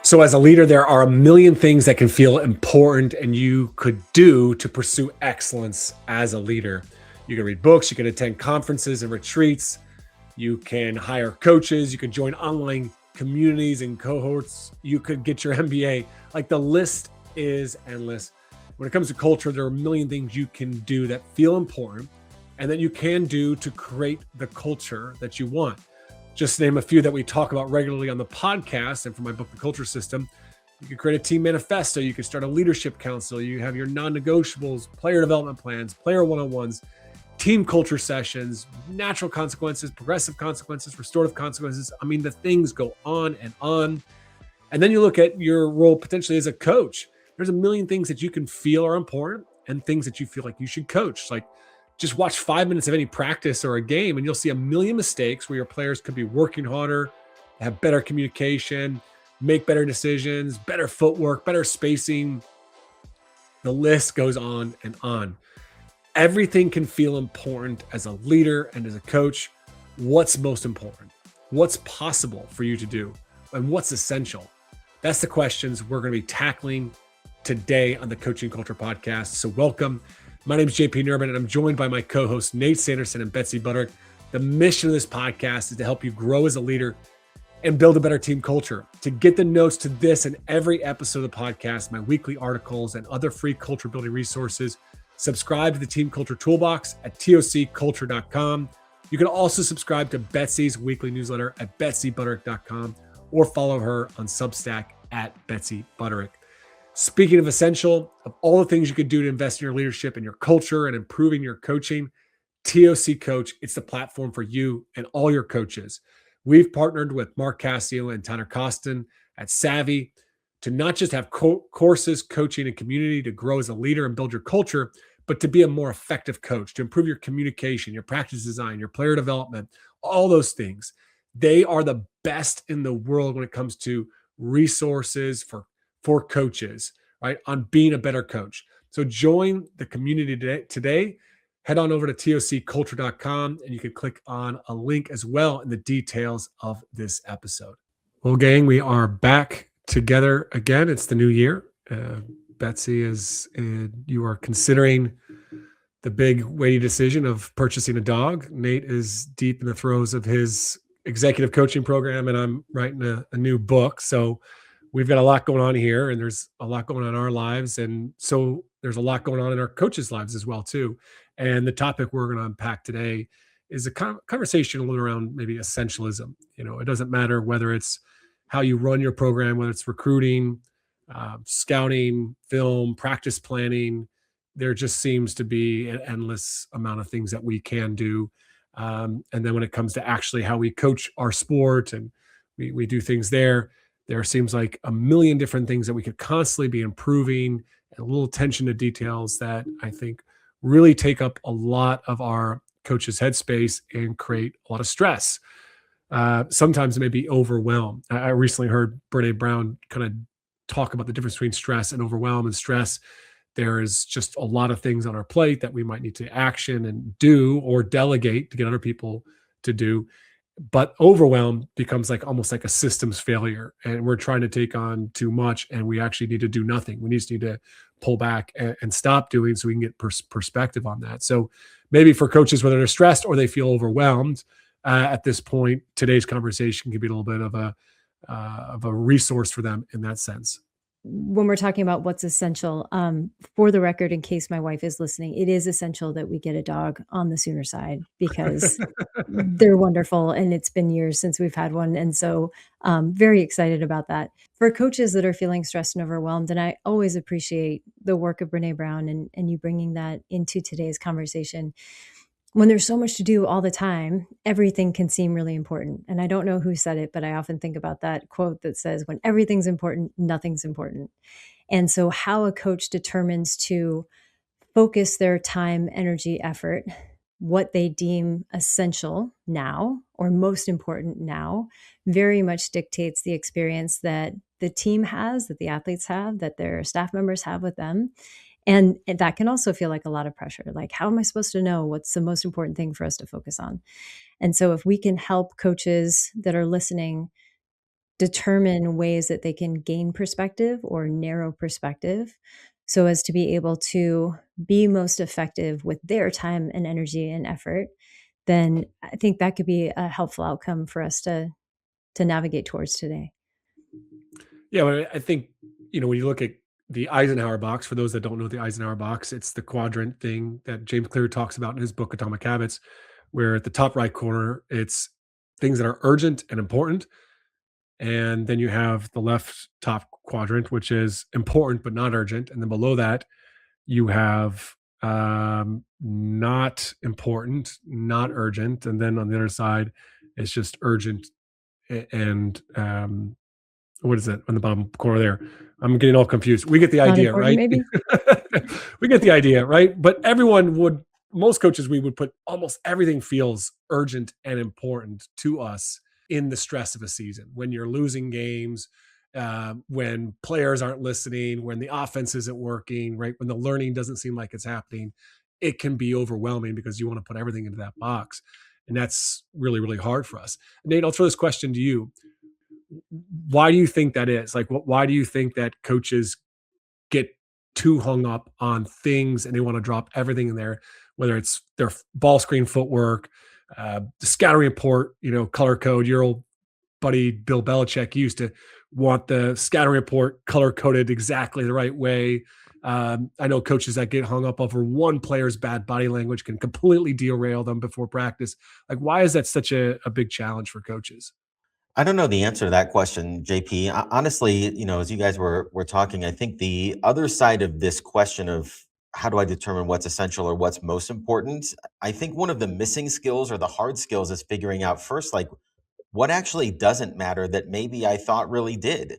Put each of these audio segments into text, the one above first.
So, as a leader, there are a million things that can feel important and you could do to pursue excellence as a leader. You can read books, you can attend conferences and retreats, you can hire coaches, you can join online communities and cohorts, you could get your MBA. Like the list is endless. When it comes to culture, there are a million things you can do that feel important and that you can do to create the culture that you want. Just to name a few that we talk about regularly on the podcast and from my book, The Culture System. You can create a team manifesto. You can start a leadership council. You have your non-negotiables, player development plans, player one-on-ones, team culture sessions, natural consequences, progressive consequences, restorative consequences. I mean, the things go on and on. And then you look at your role potentially as a coach. There's a million things that you can feel are important and things that you feel like you should coach. Like just watch 5 minutes of any practice or a game and you'll see a million mistakes where your players could be working harder, have better communication, make better decisions, better footwork, better spacing. The list goes on and on. Everything can feel important as a leader and as a coach. What's most important? What's possible for you to do? And what's essential? That's the questions we're going to be tackling today on the Coaching Culture Podcast. So welcome. My name is JP Nerbun, and I'm joined by my co-hosts, Nate Sanderson and Betsy Butterick. The mission of this podcast is to help you grow as a leader and build a better team culture. To get the notes to this and every episode of the podcast, my weekly articles, and other free culture building resources, subscribe to the Team Culture Toolbox at tocculture.com. You can also subscribe to Betsy's weekly newsletter at betsybutterick.com or follow her on Substack at Betsy Butterick. Speaking of essential, of all the things you could do to invest in your leadership and your culture and improving your coaching, TOC Coach, it's the platform for you and all your coaches. We've partnered with Mark Cassio and Tanner Costin at Savvy to not just have courses, coaching, and community to grow as a leader and build your culture, but to be a more effective coach, to improve your communication, your practice design, your player development, all those things. They are the best in the world when it comes to resources for coaches, right? On being a better coach. So join the community today. Head on over to tocculture.com and you can click on a link as well in the details of this episode. Well, gang, we are back together again. It's the new year. Betsy, you are considering the big weighty decision of purchasing a dog. Nate is deep in the throes of his executive coaching program, and I'm writing a new book. So we've got a lot going on here, and there's a lot going on in our lives. And so there's a lot going on in our coaches' lives as well, too. And the topic we're going to unpack today is a conversation a little around maybe essentialism. You know, it doesn't matter whether it's how you run your program, whether it's recruiting, scouting, film, practice planning. There just seems to be an endless amount of things that we can do. And then when it comes to actually how we coach our sport and we do things there seems like a million different things that we could constantly be improving, and a little attention to details that I think really take up a lot of our coaches' headspace and create a lot of stress. Sometimes it may be overwhelm. I recently heard Brene Brown kind of talk about the difference between stress and overwhelm. And stress, there is just a lot of things on our plate that we might need to action and do or delegate to get other people to do. But overwhelm becomes like almost like a systems failure, and we're trying to take on too much, and we actually need to do nothing. We just need to pull back and stop doing so we can get perspective on that. So maybe for coaches, whether they're stressed or they feel overwhelmed at this point, today's conversation could be a little bit of a resource for them in that sense. When we're talking about what's essential, for the record, in case my wife is listening, it is essential that we get a dog on the Sooner side because they're wonderful and it's been years since we've had one. And so very excited about that. For coaches that are feeling stressed and overwhelmed, and I always appreciate the work of Brene Brown and you bringing that into today's conversation. When there's so much to do all the time, everything can seem really important. And I don't know who said it, but I often think about that quote that says, when everything's important, nothing's important. And so how a coach determines to focus their time, energy, effort, what they deem essential now or most important now, very much dictates the experience that the team has, that the athletes have, that their staff members have with them. And that can also feel like a lot of pressure. Like, how am I supposed to know what's the most important thing for us to focus on? And so if we can help coaches that are listening determine ways that they can gain perspective or narrow perspective so as to be able to be most effective with their time and energy and effort, then I think that could be a helpful outcome for us to navigate towards today. Yeah, well, I think, when you look at the Eisenhower box, for those that don't know the Eisenhower box, it's the quadrant thing that James Clear talks about in his book Atomic Habits, where at the top right corner, it's things that are urgent and important. And then you have the left top quadrant, which is important but not urgent. And then below that, you have not important, not urgent. And then on the other side, it's just urgent and what is it on the bottom corner there? I'm getting all confused. We get the Not idea, important, right? maybe? We get the idea, right? But most coaches, we would put almost everything feels urgent and important to us in the stress of a season. When you're losing games, when players aren't listening, when the offense isn't working, right? When the learning doesn't seem like it's happening, it can be overwhelming because you want to put everything into that box. And that's really, really hard for us. Nate, I'll throw this question to you. Why do you think that is? Like, why do you think that coaches get too hung up on things and they want to drop everything in there, whether it's their ball screen footwork, the scouting report, color code? Your old buddy Bill Belichick used to want the scouting report color coded exactly the right way. I know coaches that get hung up over one player's bad body language can completely derail them before practice. Like, why is that such a big challenge for coaches? I don't know the answer to that question, JP. Honestly, as you guys were talking, I think the other side of this question of how do I determine what's essential or what's most important, I think one of the missing skills or the hard skills is figuring out first, like, what actually doesn't matter that maybe I thought really did.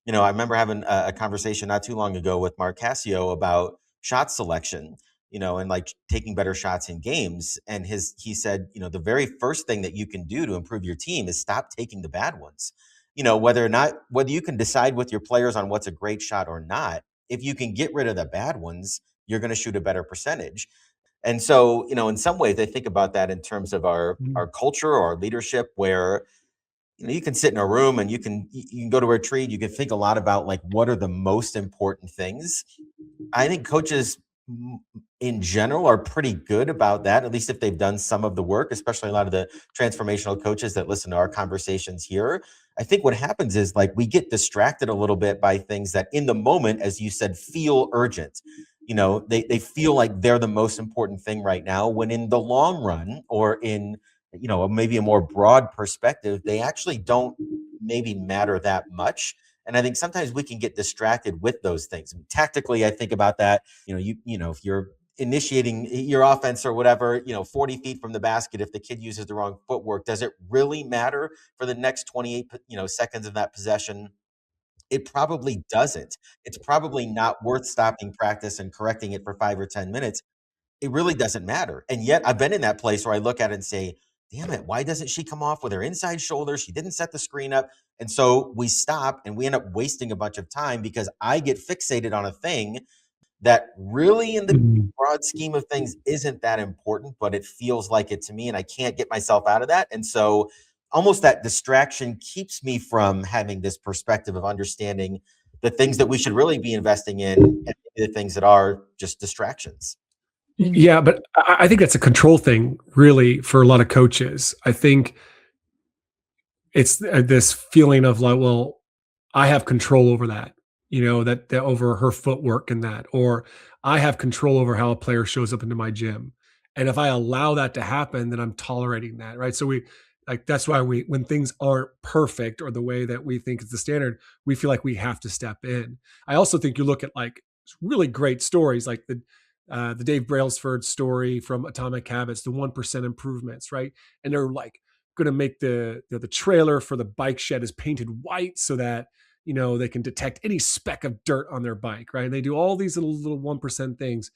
I remember having a conversation not too long ago with Mark Cassio about shot selection, and like taking better shots in games. And he said, the very first thing that you can do to improve your team is stop taking the bad ones. Whether you can decide with your players on what's a great shot or not, if you can get rid of the bad ones, you're going to shoot a better percentage. And so, in some ways, I think about that in terms of our culture or our leadership, where you can sit in a room and you can go to a retreat. You can think a lot about like what are the most important things. I think coaches in general are pretty good about that, at least if they've done some of the work, especially a lot of the transformational coaches that listen to our conversations here. I think what happens is like we get distracted a little bit by things that in the moment, as you said, feel urgent. They feel like they're the most important thing right now, when in the long run or in maybe a more broad perspective, they actually don't maybe matter that much. And I think sometimes we can get distracted with those things. And tactically, I think about that. If you're initiating your offense or whatever, 40 feet from the basket, if the kid uses the wrong footwork, does it really matter for the next 28, seconds of that possession? It probably doesn't. It's probably not worth stopping practice and correcting it for 5 or 10 minutes. It really doesn't matter. And yet I've been in that place where I look at it and say, damn it, why doesn't she come off with her inside shoulder? She didn't set the screen up. And so we stop and we end up wasting a bunch of time because I get fixated on a thing that really in the Mhm. broad scheme of things isn't that important, but it feels like it to me. And I can't get myself out of that. And so almost that distraction keeps me from having this perspective of understanding the things that we should really be investing in and the things that are just distractions. Mm. Yeah, but I think that's a control thing, really, for a lot of coaches. I think it's this feeling of like, well, I have control over that, that over her footwork and that, or I have control over how a player shows up into my gym. And if I allow that to happen, then I'm tolerating that, right? So that's why when things aren't perfect or the way that we think is the standard, we feel like we have to step in. I also think you look at like really great stories like the Dave Brailsford story from Atomic Habits, the 1% improvements, right? And they're like going to make the trailer for the bike shed is painted white so that they can detect any speck of dirt on their bike, right? And they do all these little 1% things.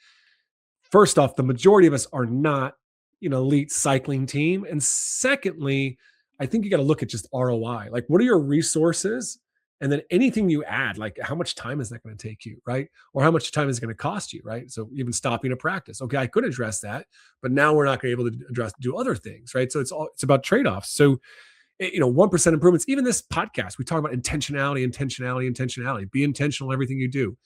First off, the majority of us are not elite cycling team, and secondly, I think you got to look at just ROI. Like, what are your resources? And then anything you add, like how much time is that going to take you, right? Or how much time is it going to cost you, right? So even stopping a practice, okay, I could address that, but now we're not going to be able to do other things, right? So it's about trade-offs. So 1% improvements. Even this podcast, we talk about intentionality, intentionality, intentionality. Be intentional in everything you do.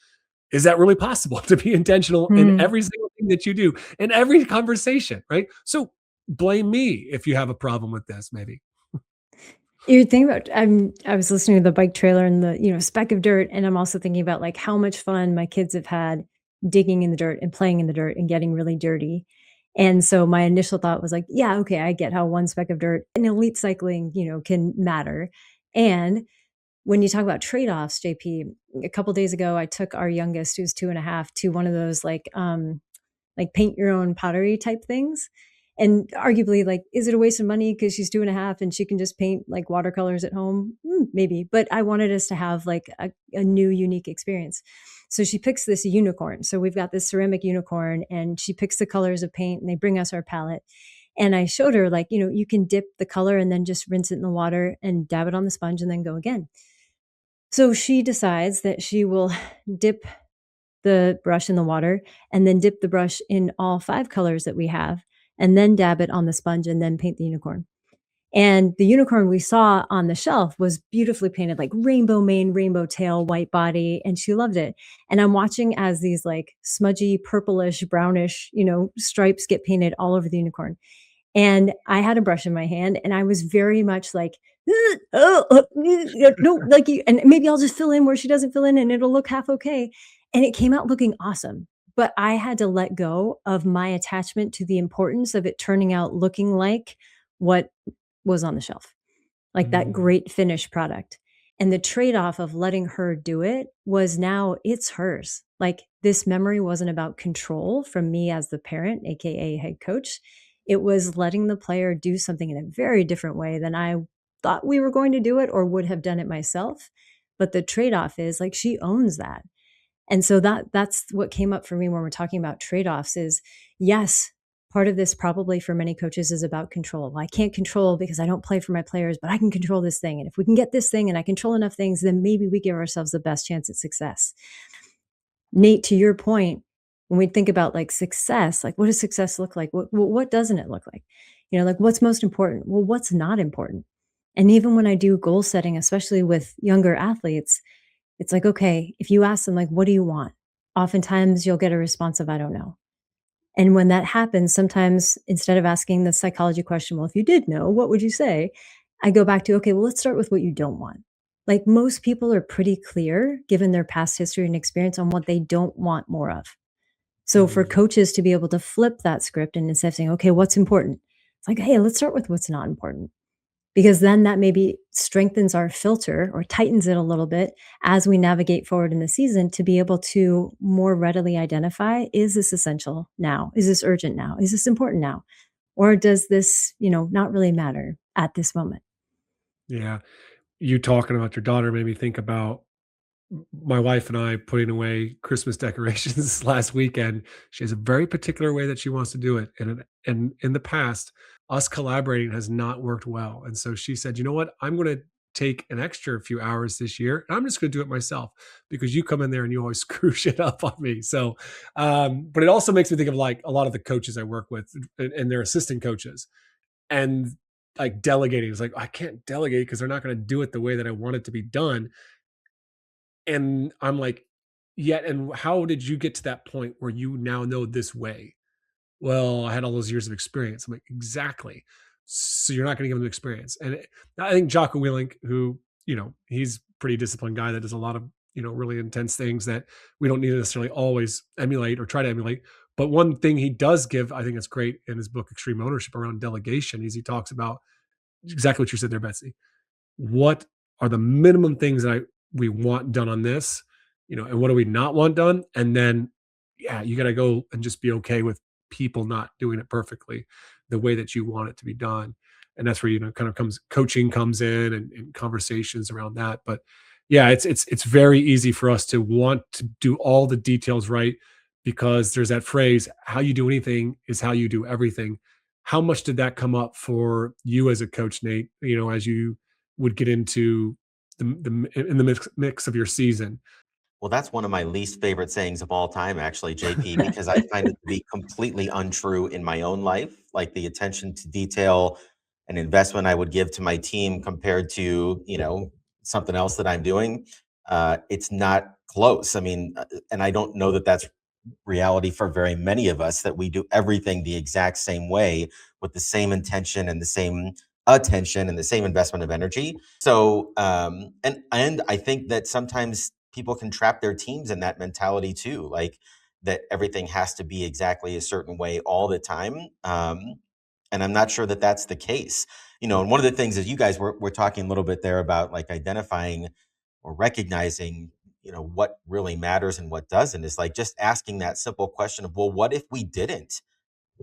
Is that really possible to be intentional in Mm. every single thing that you do, in every conversation, right? So blame me if you have a problem with this, maybe. You think about I was listening to the bike trailer and the, speck of dirt, and I'm also thinking about, like, how much fun my kids have had digging in the dirt and playing in the dirt and getting really dirty. And so my initial thought was like, "Yeah, okay, I get how one speck of dirt in elite cycling, can matter." And when you talk about trade-offs, JP, a couple days ago, I took our youngest, who's 2.5, to one of those, like paint your own pottery type things. And arguably, like, is it a waste of money because she's 2.5 and she can just paint like watercolors at home? Maybe. But I wanted us to have like a new, unique experience. So she picks this unicorn. So we've got this ceramic unicorn, and she picks the colors of paint, and they bring us our palette. And I showed her, like, you can dip the color and then just rinse it in the water and dab it on the sponge and then go again. So she decides that she will dip the brush in the water and then dip the brush in all 5 colors that we have, and then dab it on the sponge and then paint the unicorn. And the unicorn we saw on the shelf was beautifully painted, like rainbow mane, rainbow tail, white body, and she loved it. And I'm watching as these like smudgy, purplish, brownish, stripes get painted all over the unicorn. And I had a brush in my hand, and I was very much like, no, like, and maybe I'll just fill in where she doesn't fill in and it'll look half okay. And it came out looking awesome. But I had to let go of my attachment to the importance of it turning out looking like what was on the shelf, like that Mm, great finished product. And the trade-off of letting her do it was, now it's hers. Like, this memory wasn't about control from me as the parent, AKA head coach. It was letting the player do something in a very different way than I thought we were going to do it or would have done it myself. But the trade-off is, like, she owns that. And so that's what came up for me when we're talking about trade-offs is, yes, part of this probably for many coaches is about control. Well, I can't control because I don't play for my players, but I can control this thing. And if we can get this thing and I control enough things, then maybe we give ourselves the best chance at success. Nate, to your point, when we think about like success, like, what does success look like? What doesn't it look like? Like, what's most important? Well, what's not important? And even when I do goal setting, especially with younger athletes, it's like, okay, if you ask them, like, what do you want? Oftentimes you'll get a response of, I don't know. And when that happens, sometimes instead of asking the psychology question, well, if you did know, what would you say? I go back to, okay, well, let's start with what you don't want. Like, most people are pretty clear, given their past history and experience, on what they don't want more of. So for mm. coaches to be able to flip that script and instead of saying, okay, what's important? It's like, hey, let's start with what's not important, because then that maybe strengthens our filter or tightens it a little bit as we navigate forward in the season to be able to more readily identify, is this essential now? Is this urgent now? Is this important now? Or does this, not really matter at this moment? Yeah. You talking about your daughter made me think about my wife and I putting away Christmas decorations this last weekend. She has a very particular way that she wants to do it. And in the past, us collaborating has not worked well. And so she said, you know what? I'm going to take an extra few hours this year, and I'm just going to do it myself because you come in there and you always screw shit up on me. So, but it also makes me think of like a lot of the coaches I work with and their assistant coaches, and like delegating. It's like, I can't delegate because they're not going to do it the way that I want it to be done. And I'm like, yeah, and how did you get to that point where you now know this way? Well, I had all those years of experience. I'm like, exactly. So you're not going to give them experience. And I think Jocko Willink, who, he's a pretty disciplined guy that does a lot of, really intense things that we don't need to necessarily always emulate or try to emulate. But one thing he does give, I think it's great in his book, Extreme Ownership, around delegation, is he talks about exactly what you said there, Betsy. What are the minimum things that we want done on this, and what do we not want done? And then, yeah, you got to go and just be okay with people not doing it perfectly the way that you want it to be done. And that's where, kind of coaching comes in, and conversations around that. But yeah, it's very easy for us to want to do all the details right, because there's that phrase, how you do anything is how you do everything. How much did that come up for you as a coach, Nate, as you would get into in the mix of your season? Well, that's one of my least favorite sayings of all time, actually, JP, because I find it to be completely untrue in my own life. Like the attention to detail an investment I would give to my team compared to, something else that I'm doing, it's not close. I mean, and I don't know that that's reality for very many of us, that we do everything the exact same way with the same intention and the same attention and the same investment of energy. So and I think that sometimes people can trap their teams in that mentality too, like that everything has to be exactly a certain way all the time. And I'm not sure that that's the case. And one of the things is, you guys were talking a little bit there about like identifying or recognizing, what really matters and what doesn't, is like just asking that simple question of, well, what if we didn't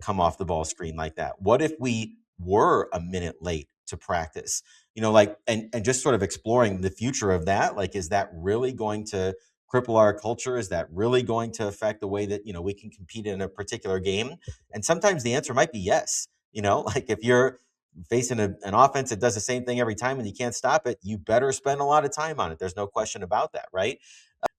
come off the ball screen like that? What if we were a minute late to practice? Like, and just sort of exploring the future of that. Like, is that really going to cripple our culture? Is that really going to affect the way that, we can compete in a particular game? And sometimes the answer might be yes. Like if you're facing an offense that does the same thing every time and you can't stop it, you better spend a lot of time on it. There's no question about that, right?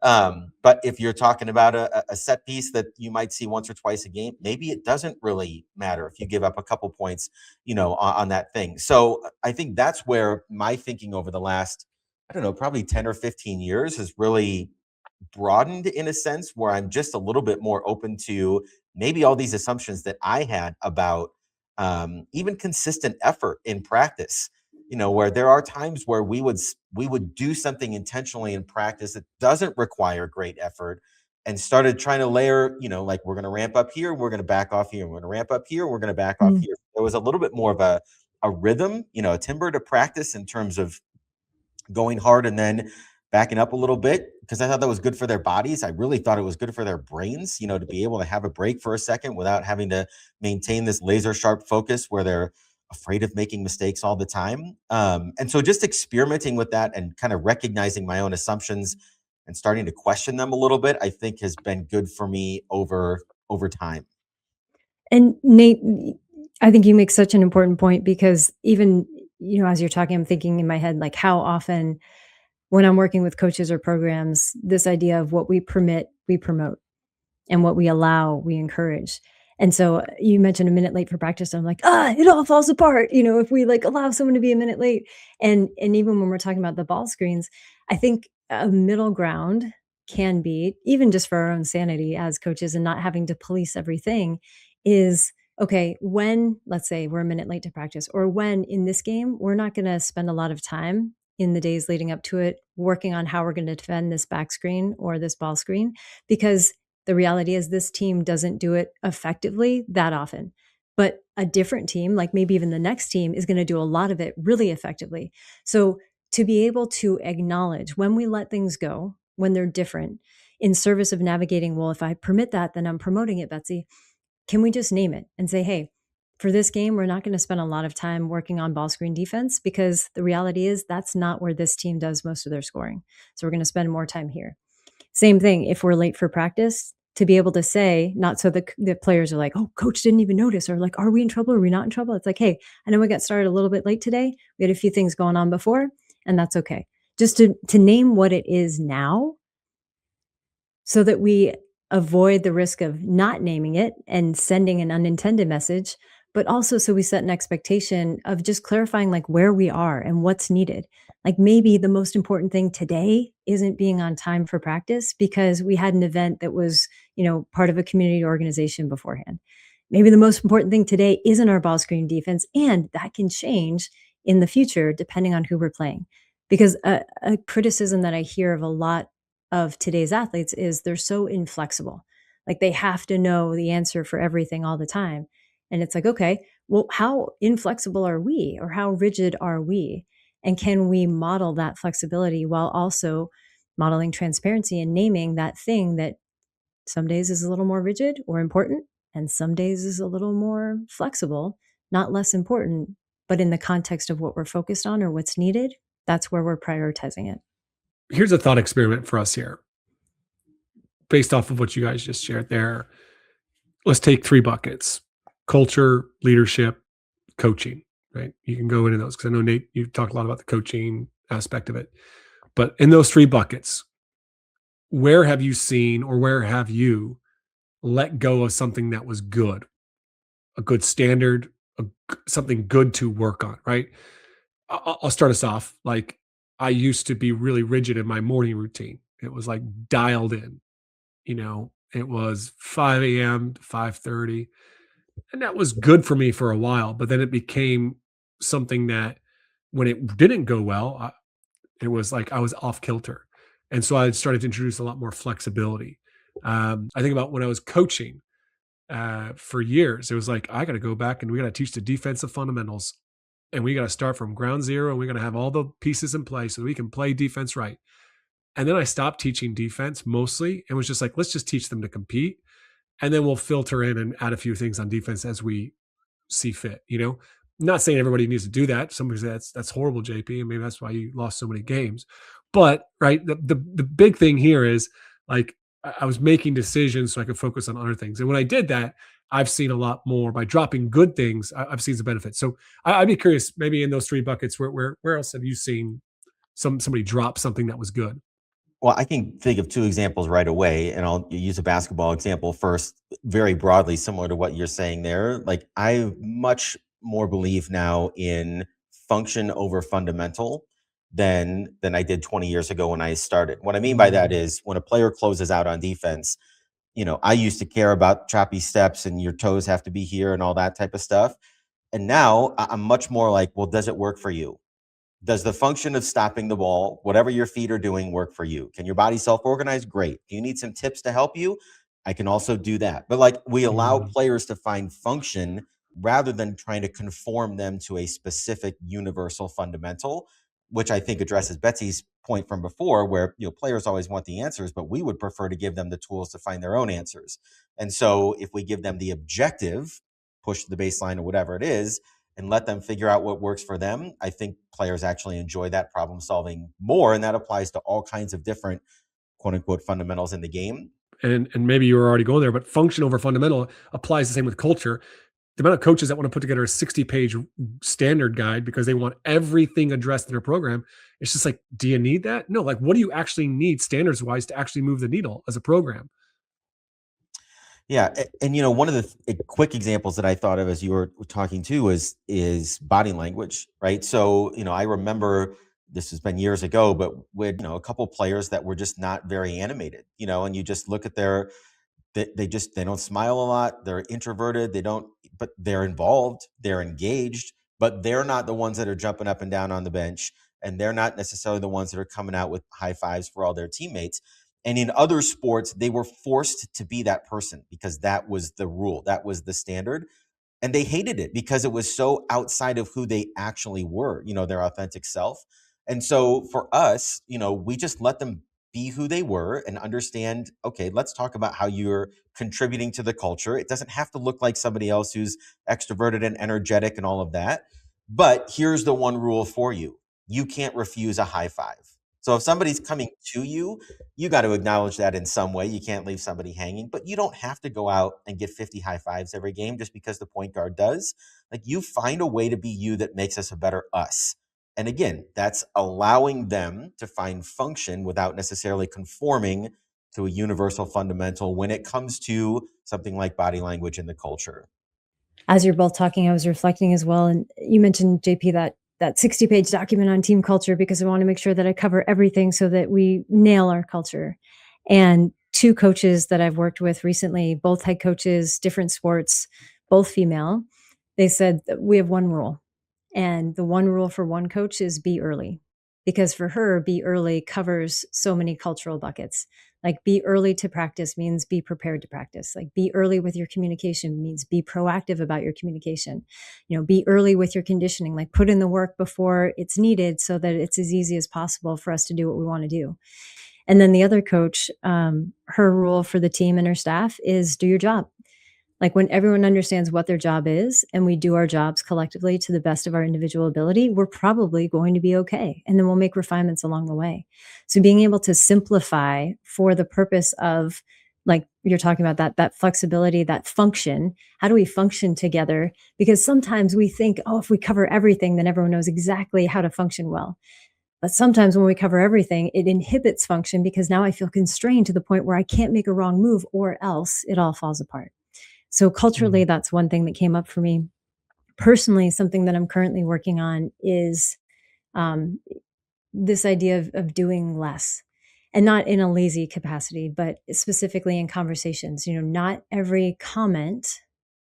But if you're talking about a set piece that you might see once or twice a game, maybe it doesn't really matter if you give up a couple points, on that thing. So I think that's where my thinking over the last, I don't know, probably 10 or 15 years has really broadened, in a sense, where I'm just a little bit more open to maybe all these assumptions that I had about even consistent effort in practice. Where there are times where we would do something intentionally in practice that doesn't require great effort, and started trying to layer, like, we're going to ramp up here, we're going to back off here, we're going to ramp up here, we're going to back off Mm. here. There was a little bit more of a rhythm, a timber to practice in terms of going hard and then backing up a little bit, because I thought that was good for their bodies. I really thought it was good for their brains, to be able to have a break for a second without having to maintain this laser sharp focus where they're afraid of making mistakes all the time. And so just experimenting with that and kind of recognizing my own assumptions and starting to question them a little bit, I think has been good for me over time. And Nate, I think you make such an important point because even, as you're talking, I'm thinking in my head, like how often when I'm working with coaches or programs, this idea of what we permit, we promote, and what we allow, we encourage. And so you mentioned a minute late for practice. I'm like, it all falls apart, if we like allow someone to be a minute late. And even when we're talking about the ball screens, I think a middle ground can be, even just for our own sanity as coaches and not having to police everything, is okay, when let's say we're a minute late to practice, or when in this game, we're not going to spend a lot of time in the days leading up to it working on how we're going to defend this back screen or this ball screen, because the reality is this team doesn't do it effectively that often. But a different team, like maybe even the next team, is going to do a lot of it really effectively. So to be able to acknowledge when we let things go, when they're different, in service of navigating, well, if I permit that, then I'm promoting it, Betsy. Can we just name it and say, hey, for this game, we're not going to spend a lot of time working on ball screen defense, because the reality is that's not where this team does most of their scoring. So we're going to spend more time here. Same thing if we're late for practice, to be able to say, not so the players are like, oh, coach didn't even notice, or like, are we in trouble? Are we not in trouble? It's like, hey, I know we got started a little bit late today. We had a few things going on before, and that's okay. Just to name what it is now, so that we avoid the risk of not naming it and sending an unintended message, but also so we set an expectation of just clarifying like where we are and what's needed. Like maybe the most important thing today isn't being on time for practice because we had an event that was, part of a community organization beforehand. Maybe the most important thing today isn't our ball screen defense, and that can change in the future depending on who we're playing. Because a criticism that I hear of a lot of today's athletes is they're so inflexible. Like they have to know the answer for everything all the time. And it's like, okay, well, how inflexible are we, or how rigid are we? And can we model that flexibility while also modeling transparency and naming that thing that some days is a little more rigid or important, and some days is a little more flexible, not less important, but in the context of what we're focused on or what's needed, that's where we're prioritizing it. Here's a thought experiment for us here, based off of what you guys just shared there. Let's take three buckets: culture, leadership, coaching, right? You can go into those because I know, Nate, you talked a lot about the coaching aspect of it. But in those three buckets, where have you seen, or where have you let go of something that was good, a good standard, something good to work on, right? I'll start us off. Like, I used to be really rigid in my morning routine. It was like dialed in, it was 5 a.m. to 5:30. And that was good for me for a while, but then it became something that when it didn't go well, it was like I was off kilter. And so I started to introduce a lot more flexibility. I think about when I was coaching for years, it was like, I got to go back and we got to teach the defensive fundamentals and we got to start from ground zero and we got to have all the pieces in place so that we can play defense right. And then I stopped teaching defense mostly and was just like, let's just teach them to compete. And then we'll filter in and add a few things on defense as we see fit. Not saying everybody needs to do that. Somebody says that's horrible, JP, and maybe that's why you lost so many games. But right, the big thing here is like I was making decisions so I could focus on other things. And when I did that, I've seen a lot more by dropping good things. I've seen some benefits. So I'd be curious, maybe in those three buckets, where else have you seen somebody drop something that was good? Well, I can think of two examples right away, and I'll use a basketball example first, very broadly, similar to what you're saying there. Like, I much more believe now in function over fundamental than I did 20 years ago when I started. What I mean by that Mm, is when a player closes out on defense, I used to care about choppy steps and your toes have to be here and all that type of stuff. And now I'm much more like, well, does it work for you? Does the function of stopping the ball, whatever your feet are doing, work for you? Can your body self-organize? Great. Do you need some tips to help you? I can also do that. But like, we allow mm. players to find function rather than trying to conform them to a specific universal fundamental, which I think addresses Betsy's point from before, where players always want the answers, but we would prefer to give them the tools to find their own answers. And so if we give them the objective, push the baseline or whatever it is, and let them figure out what works for them, I think players actually enjoy that problem solving more. And that applies to all kinds of different quote unquote fundamentals in the game. And maybe you were already going there, but function over fundamental applies the same with culture. The amount of coaches that want to put together a 60-page standard guide because they want everything addressed in their program. It's just like, do you need that? No, like what do you actually need standards wise to actually move the needle as a program? Yeah. And one of the quick examples that I thought of as you were talking to is body language, right? So, I remember this has been years ago, but with, a couple players that were just not very animated, and you just look at they don't smile a lot. They're introverted. But they're involved. They're engaged, but they're not the ones that are jumping up and down on the bench. And they're not necessarily the ones that are coming out with high fives for all their teammates. And in other sports, they were forced to be that person because that was the rule. That was the standard. And they hated it because it was so outside of who they actually were, their authentic self. And so for us, we just let them be who they were and understand, okay, let's talk about how you're contributing to the culture. It doesn't have to look like somebody else who's extroverted and energetic and all of that. But here's the one rule for you. You can't refuse a high five. So if somebody's coming to you, you got to acknowledge that in some way. You can't leave somebody hanging, but you don't have to go out and get 50 high fives every game just because the point guard does. Like, you find a way to be you that makes us a better us. And again, that's allowing them to find function without necessarily conforming to a universal fundamental when it comes to something like body language in the culture. As you're both talking, I was reflecting as well, and you mentioned, JP, that 60-page document on team culture because I want to make sure that I cover everything so that we nail our culture. And two coaches that I've worked with recently, both head coaches, different sports, both female, they said that we have one rule. And the one rule for one coach is be early. Because for her, be early covers so many cultural buckets. Like, be early to practice means be prepared to practice. Like, be early with your communication means be proactive about your communication. Be early with your conditioning, like put in the work before it's needed so that it's as easy as possible for us to do what we want to do. And then the other coach, her rule for the team and her staff is do your job. Like, when everyone understands what their job is and we do our jobs collectively to the best of our individual ability, we're probably going to be okay. And then we'll make refinements along the way. So being able to simplify for the purpose of, like you're talking about, that flexibility, that function, how do we function together? Because sometimes we think, oh, if we cover everything, then everyone knows exactly how to function well. But sometimes when we cover everything, it inhibits function because now I feel constrained to the point where I can't make a wrong move or else it all falls apart. So culturally, Mm. that's one thing that came up for me. Personally, something that I'm currently working on is um, this idea of doing less, and not in a lazy capacity, but specifically in conversations. Not every comment,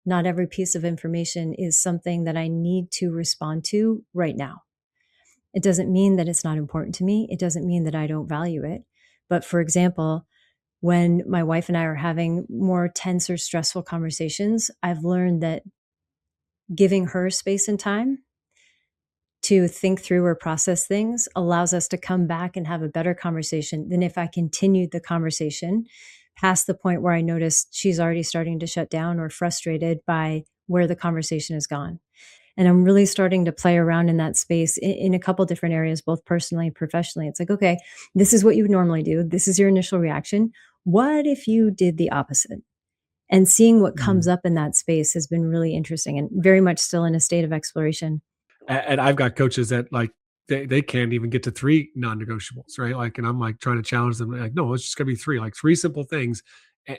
not every piece of information is something that I need to respond to right now. It doesn't mean that it's not important to me. It doesn't mean that I don't value it. But for example, when my wife and I are having more tense or stressful conversations, I've learned that giving her space and time to think through or process things allows us to come back and have a better conversation than if I continued the conversation past the point where I noticed she's already starting to shut down or frustrated by where the conversation has gone. And I'm really starting to play around in that space in a couple different areas, both personally and professionally. It's like, okay, this is what you would normally do. This is your initial reaction. What if you did the opposite? And seeing what comes Mm. up in that space has been really interesting and very much still in a state of exploration. And I've got coaches that like they can't even get to three non-negotiables, right? Like, and I'm like trying to challenge them, like, no, it's just gonna be three, like three simple things,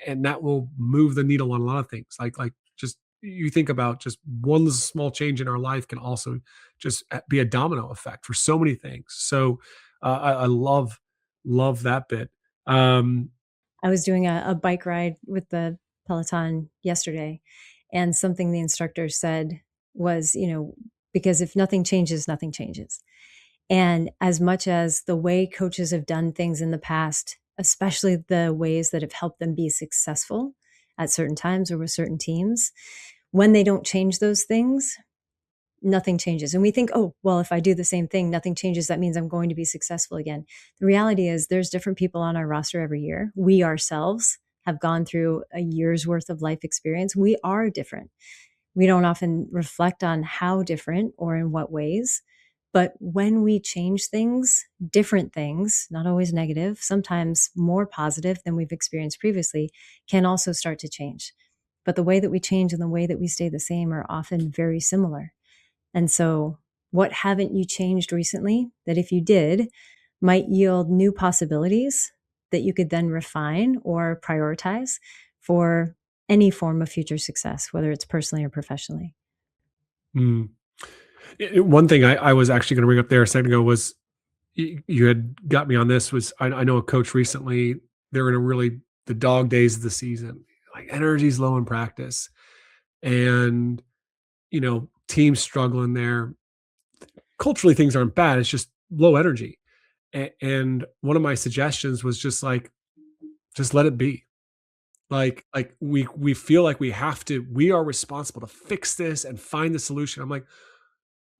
and that will move the needle on a lot of things. Like just you think about just one small change in our life can also just be a domino effect for so many things. So I love that bit. Um, I was doing a bike ride with the Peloton yesterday, and something the instructor said was, because if nothing changes, nothing changes. And as much as the way coaches have done things in the past, especially the ways that have helped them be successful at certain times or with certain teams, when they don't change those things, nothing changes. And we think, oh, well, if I do the same thing, nothing changes. That means I'm going to be successful again. The reality is there's different people on our roster every year. We ourselves have gone through a year's worth of life experience. We are different. We don't often reflect on how different or in what ways. But when we change things, different things, not always negative, sometimes more positive than we've experienced previously, can also start to change. But the way that we change and the way that we stay the same are often very similar. And so, what haven't you changed recently that if you did might yield new possibilities that you could then refine or prioritize for any form of future success, whether it's personally or professionally? mm. One thing I was actually going to bring up there a second ago was you had got me on this was I know a coach recently, they're in a really the dog days of the season, like energy's low in practice, and teams struggling there. Culturally things aren't bad, it's just low energy. And one of my suggestions was just like, just let it be. Like we feel like we are responsible to fix this and find the solution. I'm like,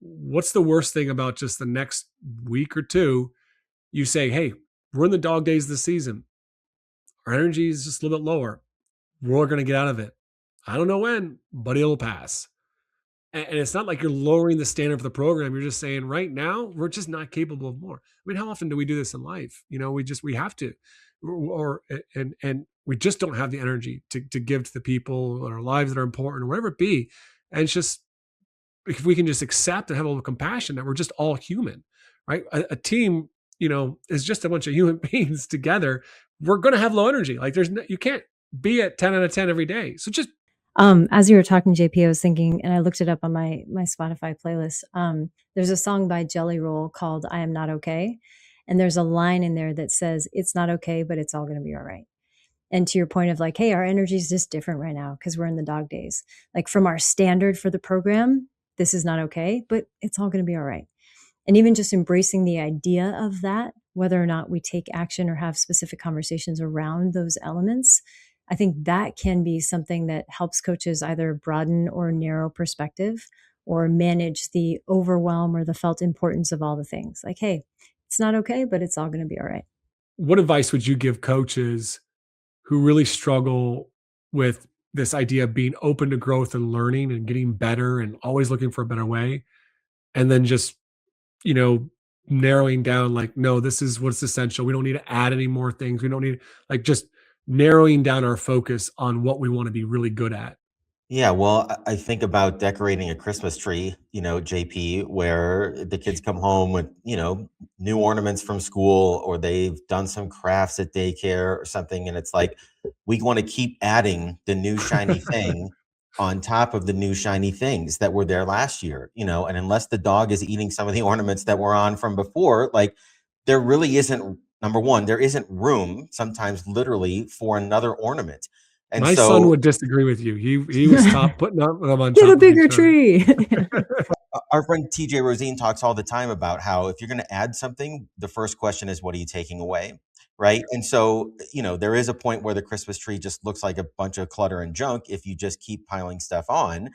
what's the worst thing about just the next week or two? You say, hey, we're in the dog days of the season. Our energy is just a little bit lower. We're going to get out of it. I don't know when, but it'll pass. And it's not like you're lowering the standard for the program. You're just saying right now, we're just not capable of more. I mean, how often do we do this in life? We have to, and we just don't have the energy to give to the people in our lives that are important or whatever it be. And it's just, if we can just accept and have a little compassion that we're just all human, right? A team, is just a bunch of human beings together. We're going to have low energy. Like you can't be at 10 out of 10 every day. So just, As you were talking, JP, I was thinking, and I looked it up on my Spotify playlist. There's a song by Jelly Roll called "I Am Not Okay," and there's a line in there that says, "It's not okay, but it's all going to be all right." And to your point of like, hey, our energy is just different right now because we're in the dog days. Like from our standard for the program, this is not okay, but it's all going to be all right. And even just embracing the idea of that, whether or not we take action or have specific conversations around those elements, I think that can be something that helps coaches either broaden or narrow perspective or manage the overwhelm or the felt importance of all the things. Like, hey, it's not okay, but it's all going to be all right. what advice would you give coaches who really struggle with this idea of being open to growth and learning and getting better and always looking for a better way? And then just, you know, narrowing down like, no, this is what's essential. We don't need to add any more things. We don't need like just narrowing down our focus on what we want to be really good at. Yeah, well, I think about decorating a Christmas tree, JP, where the kids come home with, new ornaments from school, or they've done some crafts at daycare or something. And it's like, we want to keep adding the new shiny thing. on top of the new shiny things that were there last year, and unless the dog is eating some of the ornaments that were on from before, like there really isn't, number one, there isn't room sometimes literally for another ornament. And My son so would disagree with you. He was putting them on Get a top of bigger each other. tree. our friend TJ Rosine talks all the time about how if you're going to add something, the first question is, what are you taking away? Right. And so, there is a point where the Christmas tree just looks like a bunch of clutter and junk if you just keep piling stuff on.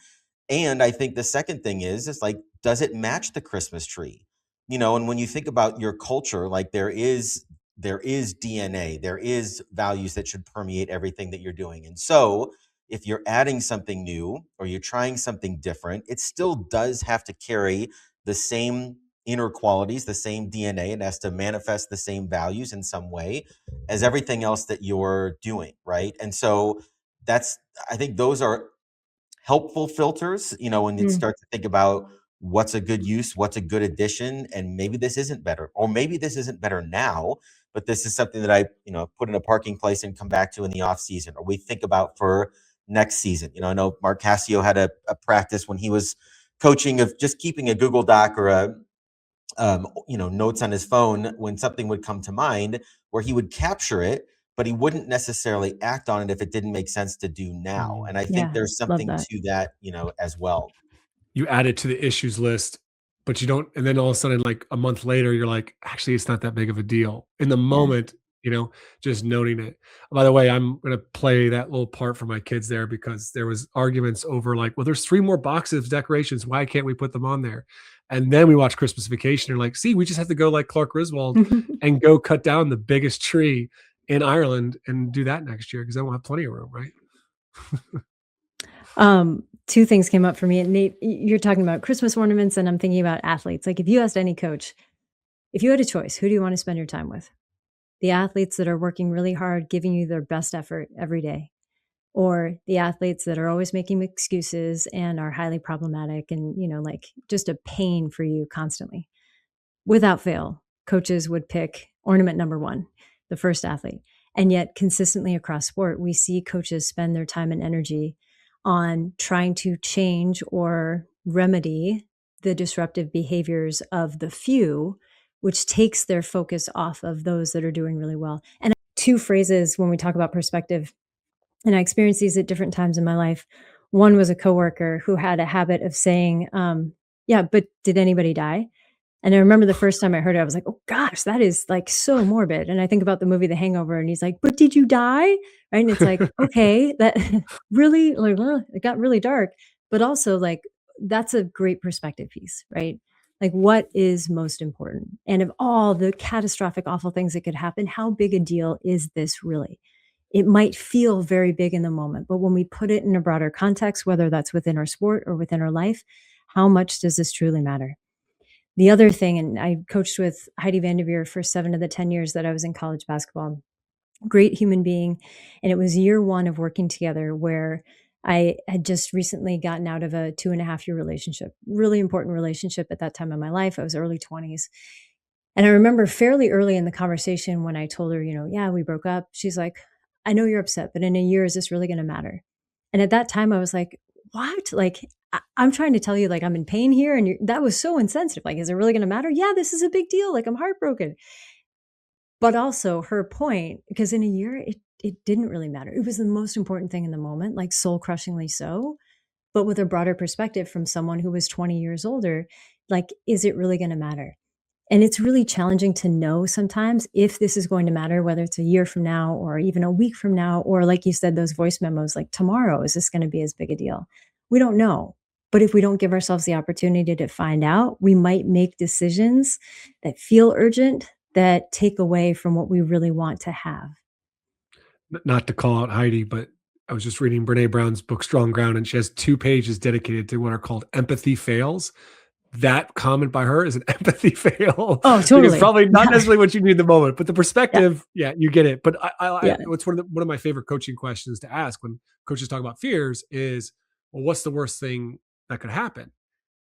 And I think the second thing is like, does it match the Christmas tree? And when you think about your culture, like there is DNA, there is values that should permeate everything that you're doing. And so if you're adding something new or you're trying something different, it still does have to carry the same inner qualities, the same DNA. It has to manifest the same values in some way as everything else that you're doing, right? And so I think those are helpful filters, when you start to think about what's a good use, what's a good addition, and maybe this isn't better, or maybe this isn't better now, but this is something that I, put in a parking place and come back to in the off season, or we think about for next season. I know Mark Cassio had a practice when he was coaching of just keeping a Google Doc or a notes on his phone when something would come to mind, where he would capture it, but he wouldn't necessarily act on it if it didn't make sense to do now. And I think Yeah, there's love something that. to that, as well. You add it to the issues list, but you don't, and then all of a sudden, like a month later, you're like, actually, it's not that big of a deal. In the Yeah. moment, just noting it. By the way, I'm going to play that little part for my kids there because there was arguments over like, well, there's 3 more boxes of decorations. Why can't we put them on there? And then we watch Christmas Vacation. And like, see, we just have to go like Clark Griswold and go cut down the biggest tree in Ireland and do that next year because then we'll have plenty of room, right? 2 things came up for me. And Nate, you're talking about Christmas ornaments, and I'm thinking about athletes. Like if you asked any coach, if you had a choice, who do you want to spend your time with? The athletes that are working really hard, giving you their best effort every day, or the athletes that are always making excuses and are highly problematic and, like just a pain for you constantly. Without fail, coaches would pick ornament number 1, the first athlete. And yet consistently across sport, we see coaches spend their time and energy on trying to change or remedy the disruptive behaviors of the few, which takes their focus off of those that are doing really well. And 2 phrases when we talk about perspective, and I experienced these at different times in my life. One was a coworker who had a habit of saying, yeah, but did anybody die? And I remember the first time I heard it, I was like, oh gosh, that is like so morbid. And I think about the movie The Hangover, and he's like, but did you die? Right. And it's like, okay, that really, like, it got really dark, but also like, that's a great perspective piece, right? Like, what is most important? And of all the catastrophic, awful things that could happen, how big a deal is this really? It might feel very big in the moment, but when we put it in a broader context, whether that's within our sport or within our life, how much does this truly matter? The other thing, and I coached with Heidi Vanderveer for 7 of the 10 years that I was in college basketball. Great human being. And it was year 1 of working together where I had just recently gotten out of a 2.5-year relationship, really important relationship at that time in my life. I was early 20s. And I remember fairly early in the conversation when I told her, yeah, we broke up. She's like, I know you're upset, but in a year, is this really going to matter? And at that time I was like, what? Like, I'm trying to tell you, like, I'm in pain here. And that was so insensitive. Like, is it really going to matter? Yeah, this is a big deal. Like, I'm heartbroken. But also her point, because in a year, it didn't really matter. It was the most important thing in the moment, like soul crushingly so. But with a broader perspective from someone who was 20 years older, like, is it really going to matter? And it's really challenging to know sometimes if this is going to matter, whether it's a year from now or even a week from now, or like you said, those voice memos, like tomorrow, is this going to be as big a deal? We don't know. But if we don't give ourselves the opportunity to find out, we might make decisions that feel urgent that take away from what we really want to have. Not to call out Heidi, but I was just reading Brene Brown's book, Strong Ground, and she has 2 pages dedicated to what are called empathy fails. That comment by her is an empathy fail. Oh, totally. It's probably not Yeah. necessarily what you need in the moment, but the perspective, yeah, you get it. But Yeah. it's one of my favorite coaching questions to ask when coaches talk about fears is, well, what's the worst thing that could happen?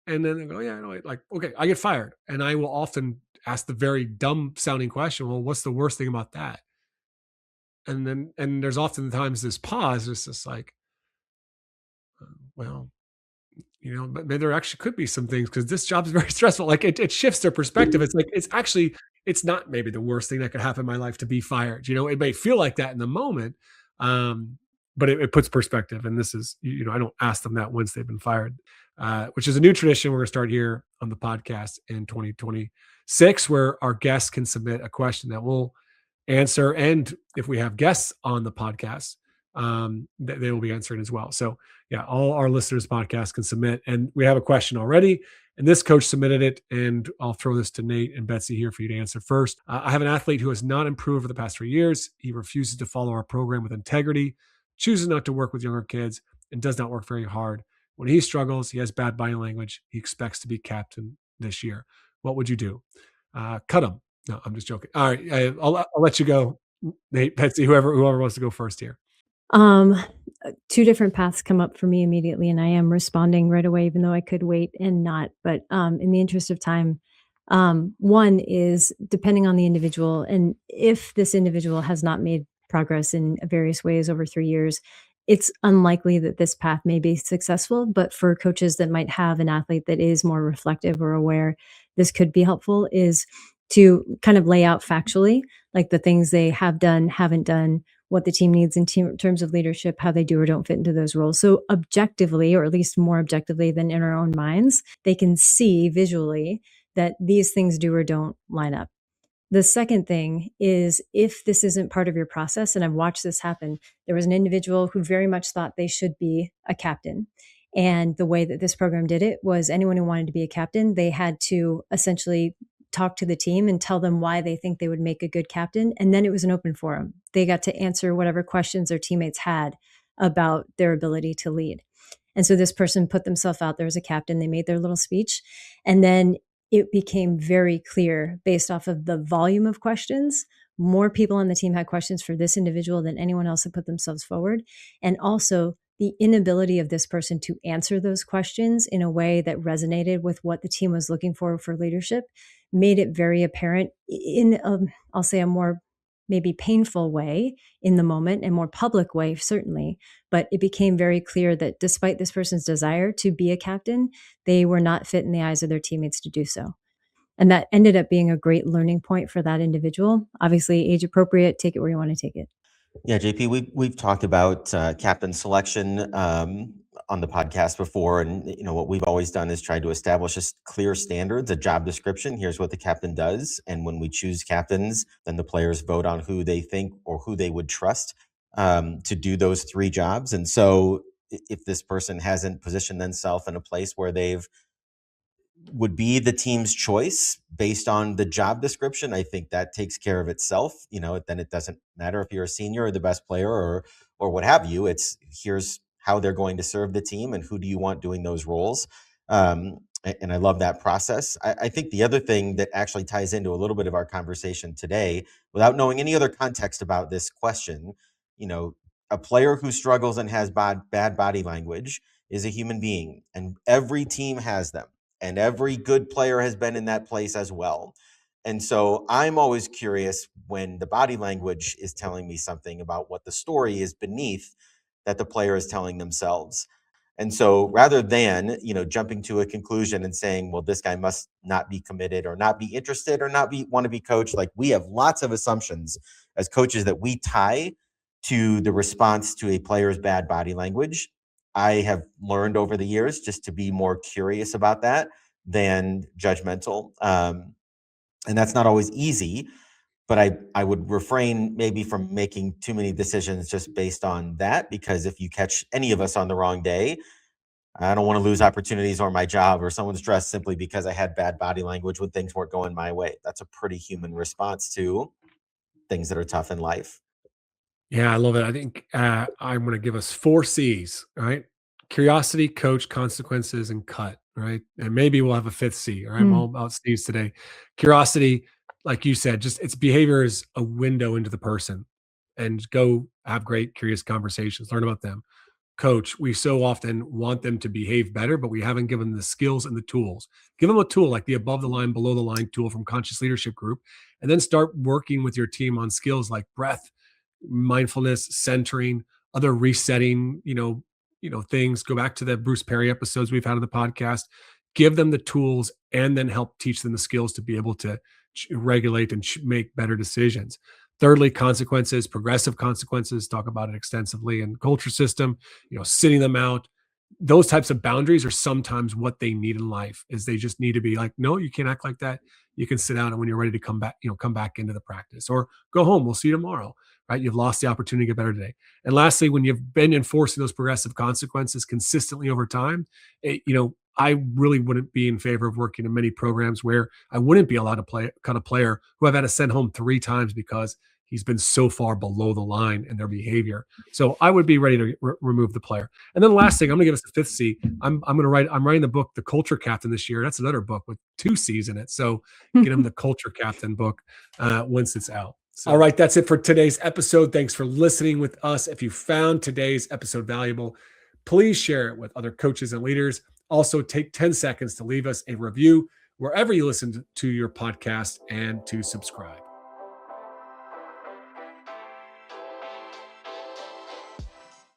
And then they go, yeah, no, like, okay, I get fired. And I will often ask the very dumb sounding question, well, what's the worst thing about that? And there's oftentimes this pause. It's just like, well, but maybe there actually could be some things because this job is very stressful. Like it shifts their perspective. It's like, it's not maybe the worst thing that could happen in my life to be fired. It may feel like that in the moment, um, but it puts perspective. And this is, I don't ask them that once they've been fired, which is a new tradition we're going to start here on the podcast in 2026, where our guests can submit a question that we'll answer. And if we have guests on the podcast, they will be answering as well. So yeah, all our listeners podcast can submit. And we have a question already. And this coach submitted it. And I'll throw this to Nate and Betsy here for you to answer first. I have an athlete who has not improved over the past 3 years. He refuses to follow our program with integrity, chooses not to work with younger kids, and does not work very hard. When he struggles, he has bad body language. He expects to be captain this year. What would you do? Cut him. No, I'm just joking. All right. I'll let you go, Nate, Betsy, whoever wants to go first here. Um, Two different paths come up for me immediately, and I am responding right away, even though I could wait and not. But in the interest of time, one is depending on the individual, and if this individual has not made progress in various ways over 3 years, it's unlikely that this path may be successful. But for coaches that might have an athlete that is more reflective or aware, this could be helpful. Is to kind of lay out factually, like the things they have done, haven't done, what the team needs in terms of leadership, how they do or don't fit into those roles. So objectively, or at least more objectively than in our own minds, they can see visually that these things do or don't line up. The second thing is, if this isn't part of your process, and I've watched this happen, there was an individual who very much thought they should be a captain. And the way that this program did it was anyone who wanted to be a captain, they had to essentially talk to the team and tell them why they think they would make a good captain. And then it was an open forum. They got to answer whatever questions their teammates had about their ability to lead. And so this person put themselves out there as a captain. They made their little speech. And then it became very clear, based off of the volume of questions, more people on the team had questions for this individual than anyone else had put themselves forward. And also the inability of this person to answer those questions in a way that resonated with what the team was looking for leadership made it very apparent in, I'll say, a more maybe painful way in the moment, and more public way, certainly. But it became very clear that despite this person's desire to be a captain, they were not fit in the eyes of their teammates to do so. And that ended up being a great learning point for that individual. Obviously, age appropriate, take it where you want to take it. Yeah, JP, we've talked about captain selection on the podcast before, and what we've always done is try to establish clear standards, a job description. Here's what the captain does, and when we choose captains, then the players vote on who they think or who they would trust to do those 3 jobs. And so, if this person hasn't positioned themselves in a place where they've would be the team's choice based on the job description, I think that takes care of itself. Then it doesn't matter if you're a senior or the best player or what have you. It's here's how they're going to serve the team and who do you want doing those roles. And I love that process. I think the other thing that actually ties into a little bit of our conversation today, without knowing any other context about this question, a player who struggles and has bad body language is a human being, and every team has them. And every good player has been in that place as well. And so I'm always curious when the body language is telling me something about what the story is beneath that the player is telling themselves. And so rather than, jumping to a conclusion and saying, well, this guy must not be committed or not be interested or want to be coached, like we have lots of assumptions as coaches that we tie to the response to a player's bad body language. I have learned over the years just to be more curious about that than judgmental. And that's not always easy, but I would refrain maybe from making too many decisions just based on that, because if you catch any of us on the wrong day, I don't want to lose opportunities or my job or someone's dressed simply because I had bad body language when things weren't going my way. That's a pretty human response to things that are tough in life. Yeah, I love it. I think I'm going to give us 4 C's, all right? Curiosity, coach, consequences, and cut, right? And maybe we'll have a 5th C, all right? I'm all about C's today. Curiosity, like you said, just its behavior is a window into the person, and go have great, curious conversations, learn about them. Coach, we so often want them to behave better, but we haven't given them the skills and the tools. Give them a tool like the above the line, below the line tool from Conscious Leadership Group, and then start working with your team on skills like breath, mindfulness, centering, other resetting, things. Go back to the Bruce Perry episodes we've had on the podcast. Give them the tools and then help teach them the skills to be able to regulate and make better decisions. Thirdly, consequences, progressive consequences, talk about it extensively in culture system, sitting them out. Those types of boundaries are sometimes what they need in life, is they just need to be like, no, you can't act like that. You can sit down, and when you're ready to come back into the practice, or go home. We'll see you tomorrow, right? You've lost the opportunity to get better today. And lastly, when you've been enforcing those progressive consequences consistently over time, I really wouldn't be in favor of working in many programs where I wouldn't be allowed to cut a player who I've had to send home 3 times because he's been so far below the line in their behavior. So I would be ready to remove the player. And then the last thing, I'm going to give us the 5th C. I'm writing the book, The Culture Captain, this year. That's another book with 2 C's in it. So get him the Culture Captain book once it's out. So. All right, that's it for today's episode. Thanks for listening with us. If you found today's episode valuable, please share it with other coaches and leaders. Also, take 10 seconds to leave us a review wherever you listen to your podcast and to subscribe.